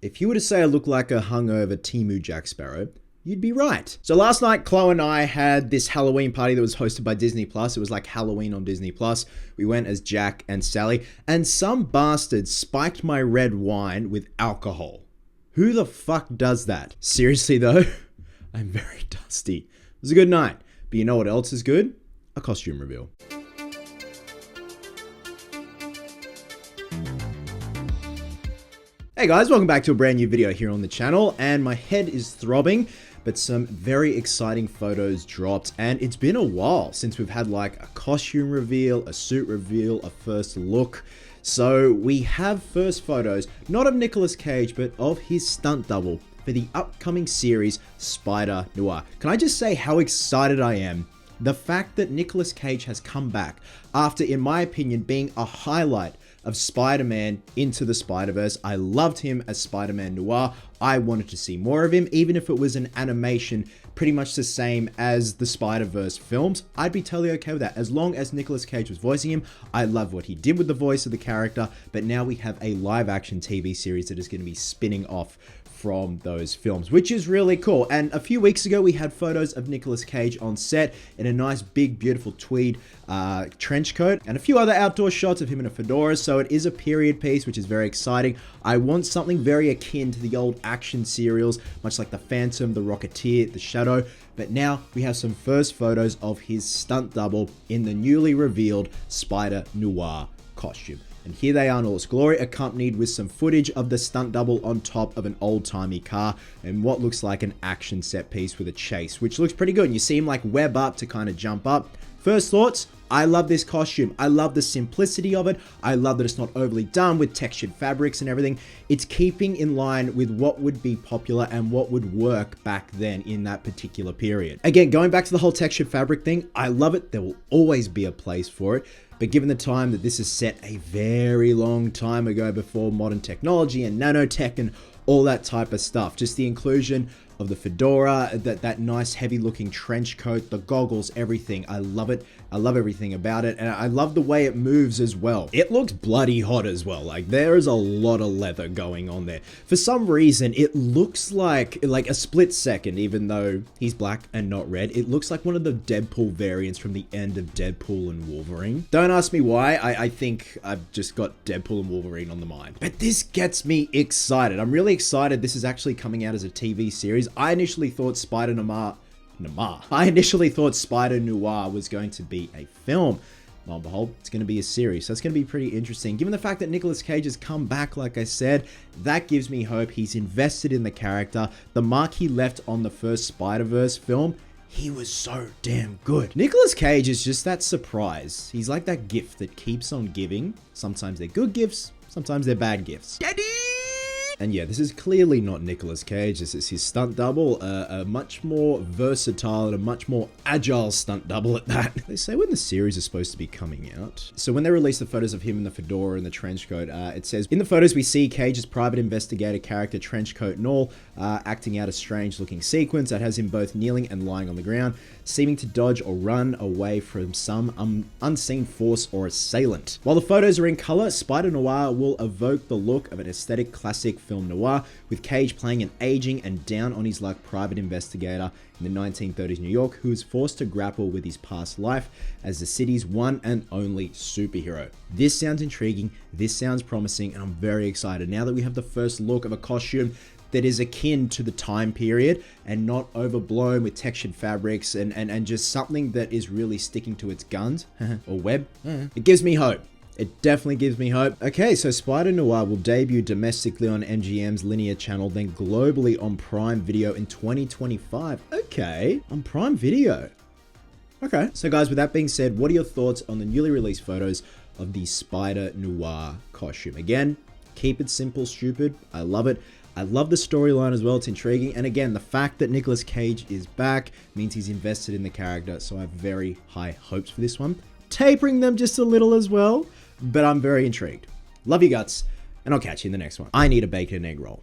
If you were to say I look like a hungover Temu Jack Sparrow, you'd be right. So last night, Chloe and I had this Halloween party that was hosted by Disney+. It was like Halloween on Disney+. We went as Jack and Sally, and some bastard spiked my red wine with alcohol. Who the fuck does that? Seriously though, I'm very dusty. It was a good night, but you know what else is good? A costume reveal. Hey guys, welcome back to a brand new video here on the channel, and my head is throbbing, but some very exciting photos dropped, and it's been a while since we've had like a costume reveal, a suit reveal, a first look. So we have first photos, not of Nicolas Cage, but of his stunt double for the upcoming series Spider-Noir. Can I just say how excited I am? The fact that Nicolas Cage has come back after, in my opinion, being a highlight of Spider-Man Into the Spider-Verse. I loved him as Spider-Man Noir. I wanted to see more of him, even if it was an animation pretty much the same as the Spider-Verse films. I'd be totally okay with that. As long as Nicolas Cage was voicing him, I love what he did with the voice of the character, but now we have a live-action TV series that is going to be spinning off from those films, which is really cool. And a few weeks ago, we had photos of Nicolas Cage on set in a nice, big, beautiful tweed trench coat, and a few other outdoor shots of him in a fedora. So it is a period piece, which is very exciting. I want something very akin to the old action serials, much like The Phantom, The Rocketeer, The Shadow. But now we have some first photos of his stunt double in the newly revealed Spider-Noir costume. And here they are in all its glory, accompanied with some footage of the stunt double on top of an old-timey car and what looks like an action set piece with a chase, which looks pretty good. And you see him like web up to kind of jump up. First thoughts, I love this costume. I love the simplicity of it. I love that it's not overly done with textured fabrics and everything. It's keeping in line with what would be popular and what would work back then in that particular period. Again, going back to the whole textured fabric thing, I love it. There will always be a place for it. But given the time that this is set a very long time ago, before modern technology and nanotech and all that type of stuff, just the inclusion of the fedora, that nice heavy looking trench coat, the goggles, everything. I love it. I love everything about it. And I love the way it moves as well. It looks bloody hot as well. Like there is a lot of leather going on there. For some reason, it looks like a split second, even though he's black and not red, it looks like one of the Deadpool variants from the end of Deadpool and Wolverine. Don't ask me why. I think I've just got Deadpool and Wolverine on the mind. But this gets me excited. I'm really excited this is actually coming out as a TV series. I initially thought Spider-Noir was going to be a film. Lo and behold, it's going to be a series. So it's going to be pretty interesting. Given the fact that Nicolas Cage has come back, like I said, that gives me hope. He's invested in the character. The mark he left on the first Spider-Verse film, he was so damn good. Nicolas Cage is just that surprise. He's like that gift that keeps on giving. Sometimes they're good gifts, sometimes they're bad gifts. Daddy! And yeah, this is clearly not Nicolas Cage. This is his stunt double, a much more versatile and a much more agile stunt double at that. They say when the series is supposed to be coming out. So when they released the photos of him in the fedora and the trench coat, it says, in the photos we see Cage's private investigator character, trench coat and all, acting out a strange looking sequence that has him both kneeling and lying on the ground, seeming to dodge or run away from some unseen force or assailant. While the photos are in color, Spider-Noir will evoke the look of an aesthetic classic film noir, with Cage playing an aging and down on his luck private investigator in the 1930s New York who is forced to grapple with his past life as the city's one and only superhero. This sounds intriguing, this sounds promising, and I'm very excited now that we have the first look of a costume that is akin to the time period and not overblown with textured fabrics and just something that is really sticking to its guns or web. It gives me hope. It definitely gives me hope. Okay, so Spider-Noir will debut domestically on MGM's linear channel, then globally on Prime Video in 2025. Okay, on Prime Video. Okay. So guys, with that being said, what are your thoughts on the newly released photos of the Spider-Noir costume? Again, keep it simple, stupid. I love it. I love the storyline as well. It's intriguing. And again, the fact that Nicolas Cage is back means he's invested in the character. So I have very high hopes for this one. Tapering them just a little as well. But I'm very intrigued. Love you guts. And I'll catch you in the next one. I need a bacon and egg roll.